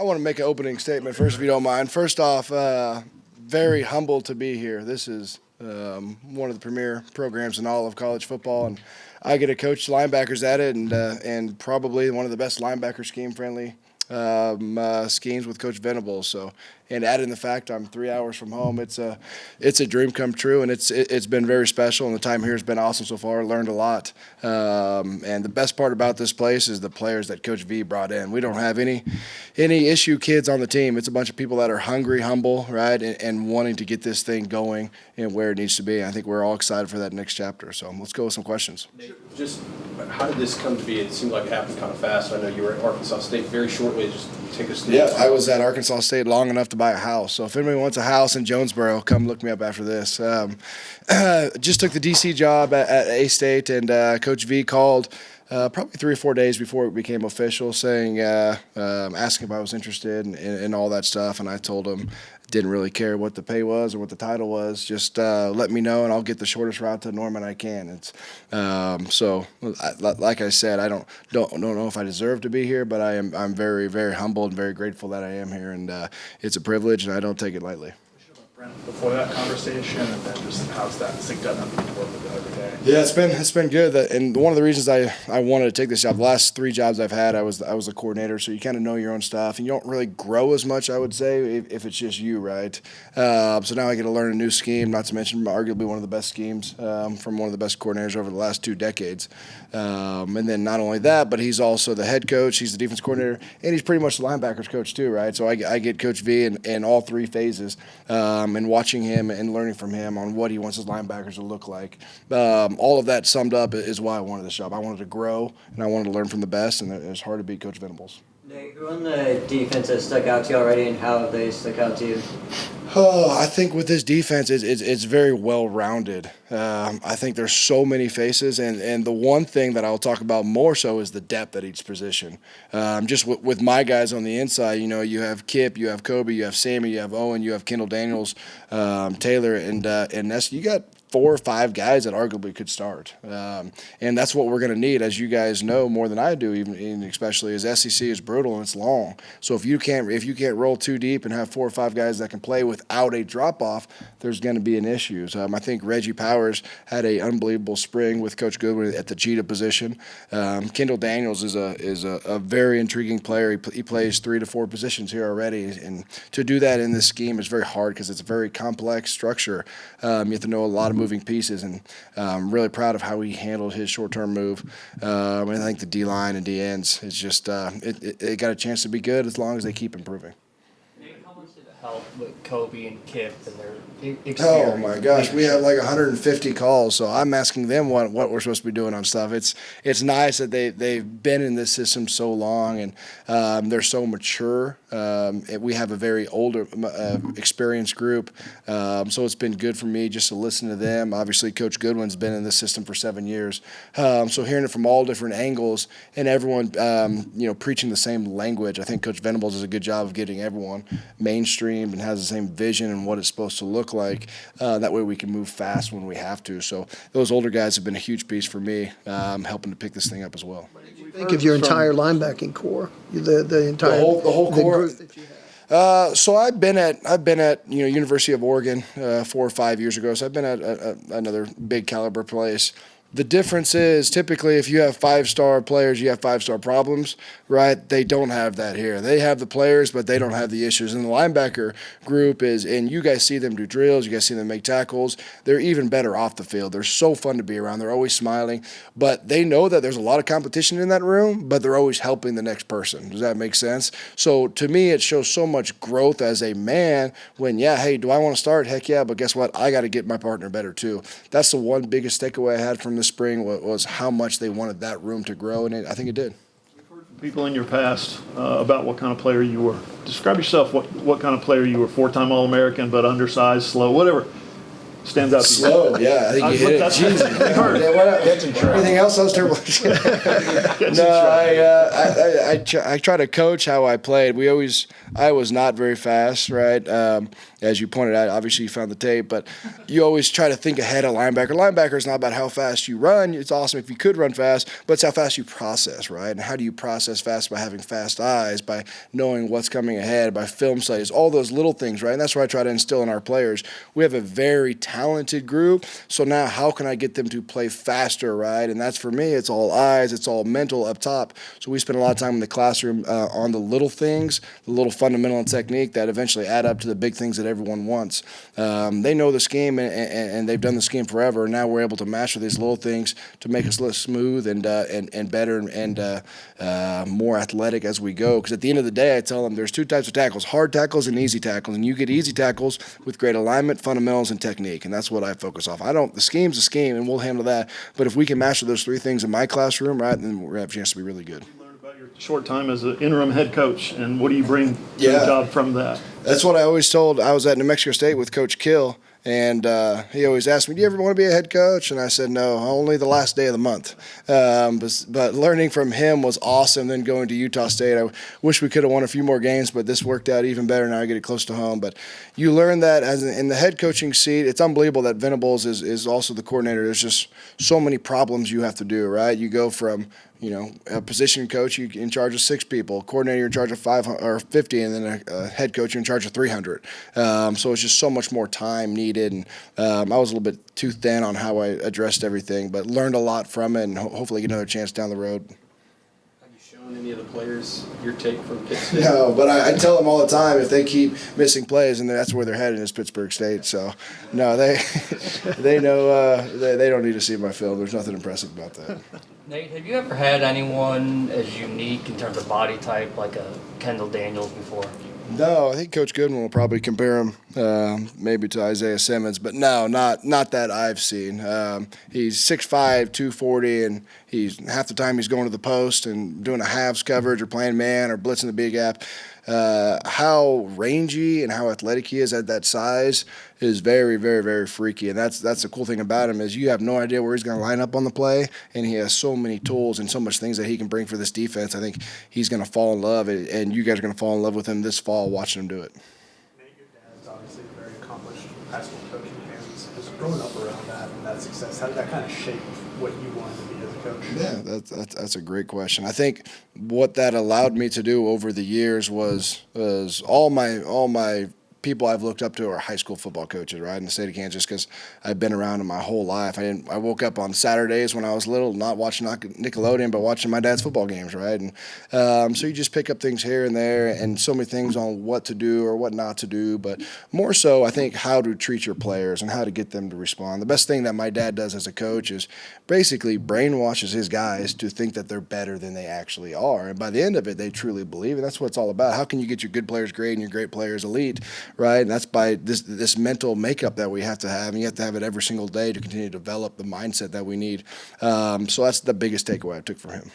want to make an opening statement first, if you don't mind. First off, very humbled to be here. This is one of the premier programs in all of college football, and I get to coach linebackers at it, and probably one of the best linebacker scheme-friendly schemes with Coach Venables. So, and adding the fact I'm 3 hours from home, it's a dream come true, and it's been very special. And the time here has been awesome so far. Learned a lot, and the best part about this place is the players that Coach V brought in. We don't have any issue kids on the team. It's a bunch of people that are hungry, humble, right, and wanting to get this thing going and where it needs to be. I think we're all excited for that next chapter. So let's go with some questions. Just how did this come to be? It seemed like it happened kind of fast. I know you were at Arkansas State very shortly. Just take us through. Yeah, I was at Arkansas State long enough to buy a house. So if anybody wants a house in Jonesboro, come look me up after this. Just took the DC job at A-State, and Coach V called probably 3 or 4 days before it became official, saying, asking if I was interested in all that stuff, and I told him didn't really care what the pay was or what the title was. Just let me know, and I'll get the shortest route to Norman I can. It's like I said, I don't know if I deserve to be here, but I'm very, very humbled and very grateful that I am here, and it's a privilege, and I don't take it lightly. Before that conversation, and then just how's that synced up to work with it every day? Yeah, it's been good. And one of the reasons I wanted to take this job, the last 3 jobs I've had, I was a coordinator, so you kind of know your own stuff, and you don't really grow as much, I would say, if it's just you, right? So now I get to learn a new scheme, not to mention arguably one of the best schemes from one of the best coordinators over the last 2 decades. And then not only that, but he's also the head coach, he's the defense coordinator, and he's pretty much the linebackers coach too, right? So I get Coach V in all 3 phases, and watching him and learning from him on what he wants his linebackers to look like. All of that summed up is why I wanted this job. I wanted to grow, and I wanted to learn from the best, and it's hard to beat Coach Venables. Nate, who on the defense has stuck out to you already, and how have they stuck out to you? Oh, I think with this defense, it's very well-rounded. I think there's so many faces, and the one thing that I'll talk about more so is the depth at each position. Just with my guys on the inside, you have Kip, you have Kobe, you have Sammy, you have Owen, you have Kendall Daniels, Taylor, and Ness. You got 4 or 5 guys that arguably could start, and that's what we're going to need, as you guys know more than I do, even especially as SEC is brutal and it's long. So if you can't roll too deep and have 4 or 5 guys that can play without a drop off, there's going to be an issue. I think Reggie Powers had an unbelievable spring with Coach Goodwin at the Cheetah position. Kendall Daniels is a very intriguing player. He plays 3 to 4 positions here already, and to do that in this scheme is very hard because it's a very complex structure. You have to know a lot of moving pieces, and I'm really proud of how he handled his short-term move. I think the D-line and D-ends, it's just it got a chance to be good as long as they keep improving. How much did it help with Kobe and Kip and their experience? Oh my gosh, we have like 150 calls, so I'm asking them what we're supposed to be doing on stuff. It's nice that they've been in this system so long, and they're so mature. We have a very older, experienced group, so it's been good for me just to listen to them. Obviously, Coach Goodwin's been in this system for 7 years, so hearing it from all different angles and everyone, preaching the same language. I think Coach Venables does a good job of getting everyone mainstreamed and has the same vision and what it's supposed to look like. That way we can move fast when we have to. So those older guys have been a huge piece for me, helping to pick this thing up as well. Think of your entire linebacking core, the entire the whole core. Group that you have. So I've been at University of Oregon 4 or 5 years ago. So I've been at another big caliber place. The difference is typically if you have 5-star players, you have 5-star problems, right? They don't have that here. They have the players, but they don't have the issues. And the linebacker group and you guys see them do drills, you guys see them make tackles. They're even better off the field. They're so fun to be around. They're always smiling, but they know that there's a lot of competition in that room, but they're always helping the next person. Does that make sense? So to me, it shows so much growth as a man when, hey, do I want to start? Heck yeah, but guess what? I got to get my partner better too. That's the one biggest takeaway I had from this spring was how much they wanted that room to grow, and I think it did. We've heard from people in your past about what kind of player you were. Describe yourself, what kind of player you were, 4-time All-American, but undersized, slow, whatever. stands out to you? Slow, yeah. I think you hit it. That's- Jesus. I've heard. Yeah, what else? Anything else? That was terrible. No, I try to coach how I played. I was not very fast, right? As you pointed out, obviously you found the tape, but you always try to think ahead of linebacker. Linebacker is not about how fast you run. It's awesome if you could run fast, but it's how fast you process, right? And how do you process fast? By having fast eyes, by knowing what's coming ahead, by film studies, all those little things, right? And that's what I try to instill in our players. We have a very talented group, so now how can I get them to play faster, right? And that's, for me, it's all eyes, it's all mental up top. So we spend a lot of time in the classroom on the little things, the little fundamental and technique that eventually add up to the big things that everyone wants. They know the scheme and they've done the scheme forever. Now we're able to master these little things to make us less smooth and better and more athletic as we go. Because at the end of the day, I tell them there's two types of tackles: hard tackles and easy tackles. And you get easy tackles with great alignment, fundamentals, and technique. And that's what I focus off. The scheme's a scheme, and we'll handle that. But if we can master those three things in my classroom, right, then we're gonna have a chance to be really good. About your short time as an interim head coach, and what do you bring to Yeah. the job from that? That's what I always told. I was at New Mexico State with Coach Kill, and he always asked me, "Do you ever want to be a head coach?" And I said, "No, only the last day of the month." But learning from him was awesome. Then going to Utah State, I wish we could have won a few more games, but this worked out even better. Now I get it close to home. But you learn that in the head coaching seat. It's unbelievable that Venables is also the coordinator. There's just so many problems you have to do, right? You go from a position coach, you're in charge of 6 people, coordinator, you're in charge of 500 or 50, and then a head coach, you're in charge of 300. So it's just so much more time needed. And I was a little bit too thin on how I addressed everything, but learned a lot from it, and hopefully get another chance down the road. Have you shown any of the players your tape from Pitt State? No, but I tell them all the time, if they keep missing plays, and that's where they're headed, is Pittsburgh State. So, no, they know they don't need to see my film. There's nothing impressive about that. Nate, have you ever had anyone as unique in terms of body type like a Kendall Daniels before? No, I think Coach Goodwin will probably compare him maybe to Isaiah Simmons, but no, not that I've seen. He's 6'5", 240, and he's half the time he's going to the post and doing a halves coverage or playing man or blitzing the big gap. How rangy and how athletic he is at that size is very, very, very freaky. And that's the cool thing about him is you have no idea where he's going to line up on the play, and he has so many tools and so much things that he can bring for this defense. I think he's going to fall in love, and you guys are going to fall in love with him this fall watching him do it. Nate, your dad's obviously a very accomplished high school coach in Kansas. Just growing up around that and that success, how did that kind of shape what you wanted to be as a coach? Yeah, that's a great question. I think what that allowed me to do over the years was all my people I've looked up to are high school football coaches, right, in the state of Kansas, because I've been around them my whole life. I woke up on Saturdays when I was little, not watching Nickelodeon, but watching my dad's football games, right? And so you just pick up things here and there, and so many things on what to do or what not to do, but more so, I think, how to treat your players and how to get them to respond. The best thing that my dad does as a coach is basically brainwashes his guys to think that they're better than they actually are, and by the end of it, they truly believe, and that's what it's all about. How can you get your good players great and your great players elite, right? And that's by this mental makeup that we have to have, and you have to have it every single day to continue to develop the mindset that we need. So that's the biggest takeaway I took from him.